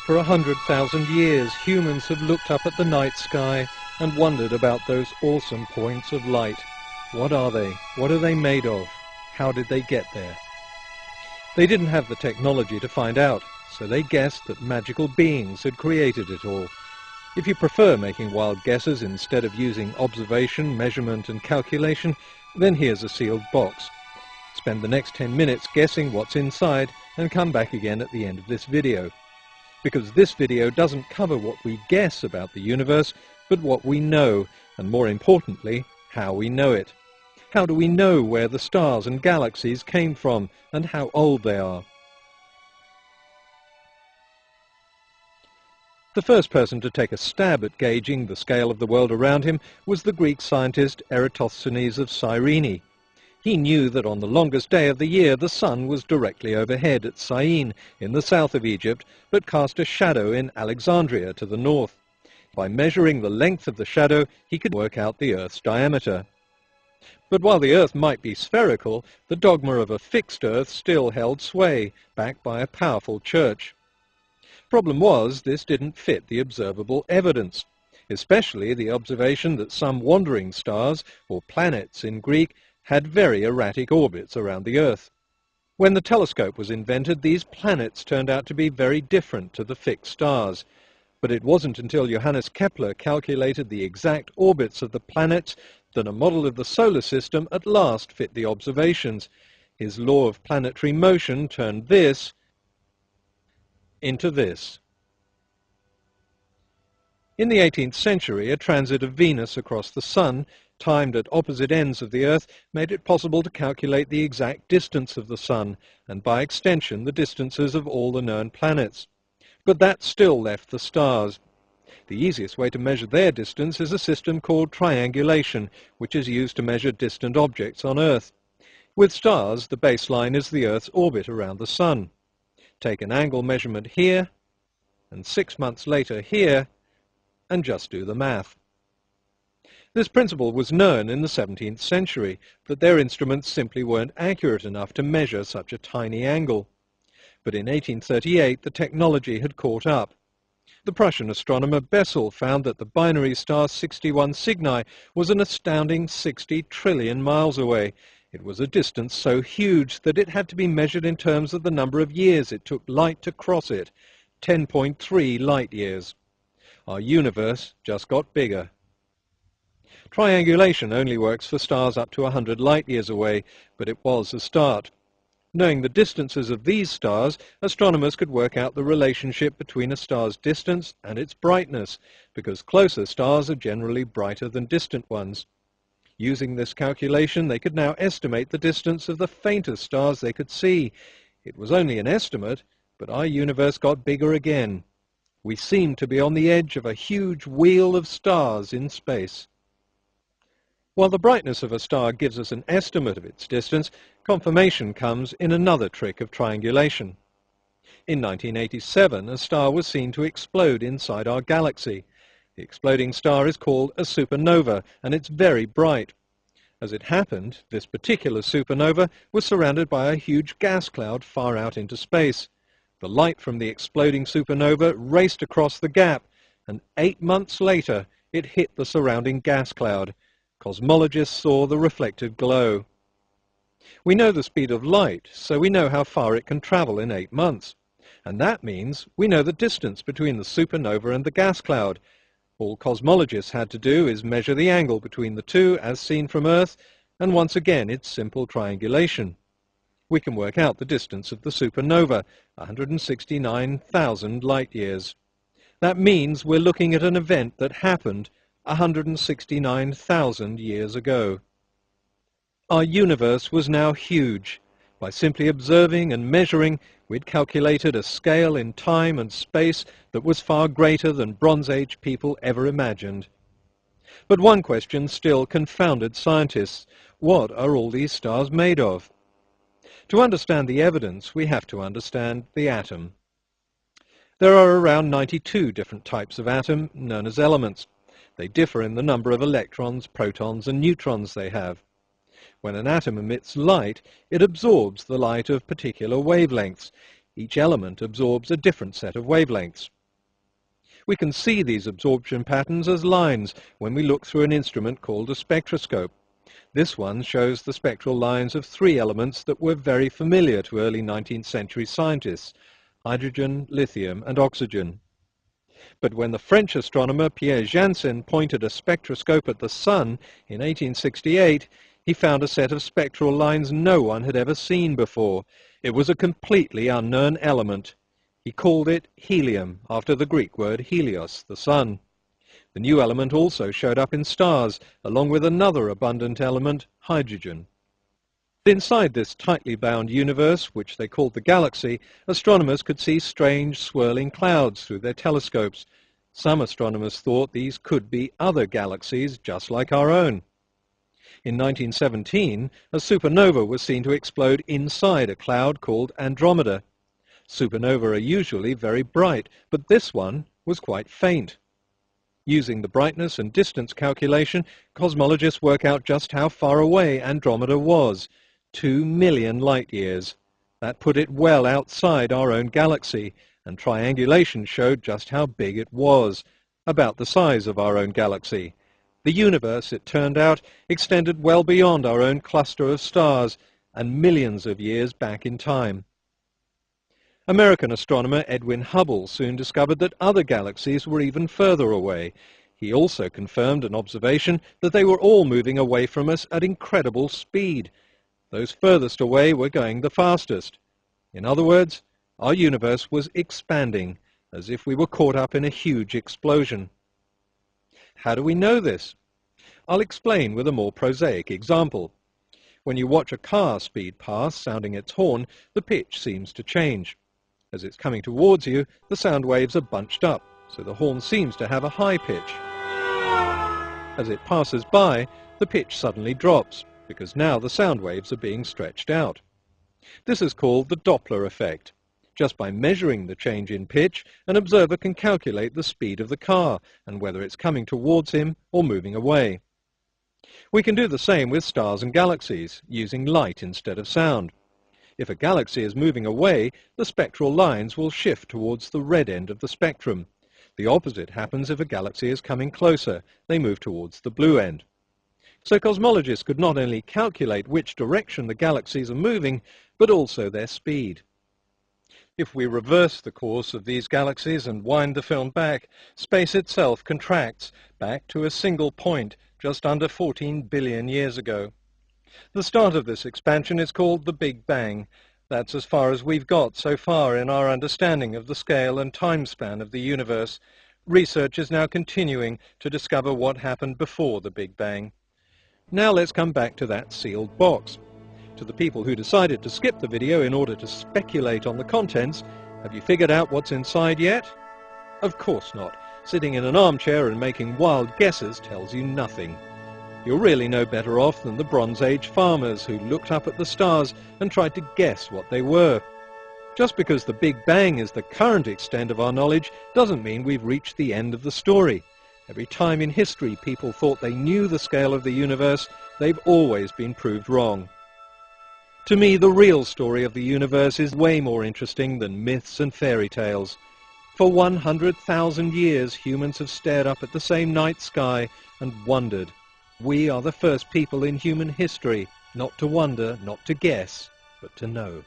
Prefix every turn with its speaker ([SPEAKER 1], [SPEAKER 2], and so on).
[SPEAKER 1] For 100,000 years, humans have looked up at the night sky and wondered about those awesome points of light. What are they? What are they made of? How did they get there? They didn't have the technology to find out, so they guessed that magical beings had created it all. If you prefer making wild guesses instead of using observation, measurement and calculation, then here's a sealed box. Spend the next 10 minutes guessing what's inside and come back again at the end of this video. Because this video doesn't cover what we guess about the universe, but what we know, and more importantly, how we know it. How do we know where the stars and galaxies came from, and how old they are? The first person to take a stab at gauging the scale of the world around him was the Greek scientist Eratosthenes of Cyrene. He knew that on the longest day of the year the sun was directly overhead at Syene in the south of Egypt, but cast a shadow in Alexandria to the north. By measuring the length of the shadow, he could work out the Earth's diameter. But while the Earth might be spherical, the dogma of a fixed Earth still held sway, backed by a powerful church. Problem was, this didn't fit the observable evidence, especially the observation that some wandering stars, or planets in Greek, had very erratic orbits around the Earth. When the telescope was invented, these planets turned out to be very different to the fixed stars. But it wasn't until Johannes Kepler calculated the exact orbits of the planets that a model of the solar system at last fit the observations. His law of planetary motion turned this into this. In the 18th century, a transit of Venus across the Sun, timed at opposite ends of the Earth, made it possible to calculate the exact distance of the Sun, and by extension the distances of all the known planets. But that still left the stars. The easiest way to measure their distance is a system called triangulation, which is used to measure distant objects on Earth. With stars, the baseline is the Earth's orbit around the Sun. Take an angle measurement here, and 6 months later here, and just do the math. This principle was known in the 17th century, but their instruments simply weren't accurate enough to measure such a tiny angle. But in 1838 the technology had caught up. The Prussian astronomer Bessel found that the binary star 61 Cygni was an astounding 60 trillion miles away. It was a distance so huge that it had to be measured in terms of the number of years it took light to cross it, 10.3 light years. Our universe just got bigger. Triangulation only works for stars up to 100 light-years away, but it was a start. Knowing the distances of these stars, astronomers could work out the relationship between a star's distance and its brightness, because closer stars are generally brighter than distant ones. Using this calculation, they could now estimate the distance of the faintest stars they could see. It was only an estimate, but our universe got bigger again. We seemed to be on the edge of a huge wheel of stars in space. While the brightness of a star gives us an estimate of its distance, confirmation comes in another trick of triangulation. In 1987, a star was seen to explode inside our galaxy. The exploding star is called a supernova, and it's very bright. As it happened, this particular supernova was surrounded by a huge gas cloud far out into space. The light from the exploding supernova raced across the gap, and 8 months later it hit the surrounding gas cloud. Cosmologists saw the reflected glow. We know the speed of light, so we know how far it can travel in 8 months. And that means we know the distance between the supernova and the gas cloud. All cosmologists had to do is measure the angle between the two as seen from Earth, and once again it's simple triangulation. We can work out the distance of the supernova, 169,000 light-years. That means we're looking at an event that happened 169,000 years ago. Our universe was now huge. By simply observing and measuring, we'd calculated a scale in time and space that was far greater than Bronze Age people ever imagined. But one question still confounded scientists. What are all these stars made of? To understand the evidence, we have to understand the atom. There are around 92 different types of atom, known as elements. They differ in the number of electrons, protons, and neutrons they have. When an atom emits light, it absorbs the light of particular wavelengths. Each element absorbs a different set of wavelengths. We can see these absorption patterns as lines when we look through an instrument called a spectroscope. This one shows the spectral lines of three elements that were very familiar to early 19th century scientists: hydrogen, lithium, and oxygen. But when the French astronomer Pierre Janssen pointed a spectroscope at the Sun in 1868, he found a set of spectral lines no one had ever seen before. It was a completely unknown element. He called it helium, after the Greek word helios, the sun. The new element also showed up in stars, along with another abundant element, hydrogen. Inside this tightly bound universe, which they called the galaxy, astronomers could see strange swirling clouds through their telescopes. Some astronomers thought these could be other galaxies just like our own. In 1917, a supernova was seen to explode inside a cloud called Andromeda. Supernovae are usually very bright, but this one was quite faint. Using the brightness and distance calculation, cosmologists work out just how far away Andromeda was: 2 million light-years. That put it well outside our own galaxy, and triangulation showed just how big it was, about the size of our own galaxy. The universe, it turned out, extended well beyond our own cluster of stars, and millions of years back in time. American astronomer Edwin Hubble soon discovered that other galaxies were even further away. He also confirmed an observation that they were all moving away from us at incredible speed. Those furthest away were going the fastest. In other words, our universe was expanding, as if we were caught up in a huge explosion. How do we know this? I'll explain with a more prosaic example. When you watch a car speed past, sounding its horn, the pitch seems to change. As it's coming towards you, the sound waves are bunched up, so the horn seems to have a high pitch. As it passes by, the pitch suddenly drops, because now the sound waves are being stretched out. This is called the Doppler effect. Just by measuring the change in pitch, an observer can calculate the speed of the car, and whether it's coming towards him or moving away. We can do the same with stars and galaxies, using light instead of sound. If a galaxy is moving away, the spectral lines will shift towards the red end of the spectrum. The opposite happens if a galaxy is coming closer. They move towards the blue end. So cosmologists could not only calculate which direction the galaxies are moving, but also their speed. If we reverse the course of these galaxies and wind the film back, space itself contracts back to a single point just under 14 billion years ago. The start of this expansion is called the Big Bang. That's as far as we've got so far in our understanding of the scale and time span of the universe. Research is now continuing to discover what happened before the Big Bang. Now let's come back to that sealed box. To the people who decided to skip the video in order to speculate on the contents, have you figured out what's inside yet? Of course not. Sitting in an armchair and making wild guesses tells you nothing. You're really no better off than the Bronze Age farmers who looked up at the stars and tried to guess what they were. Just because the Big Bang is the current extent of our knowledge doesn't mean we've reached the end of the story. Every time in history people thought they knew the scale of the universe, they've always been proved wrong. To me, the real story of the universe is way more interesting than myths and fairy tales. For 100,000 years, humans have stared up at the same night sky and wondered. We are the first people in human history not to wonder, not to guess, but to know.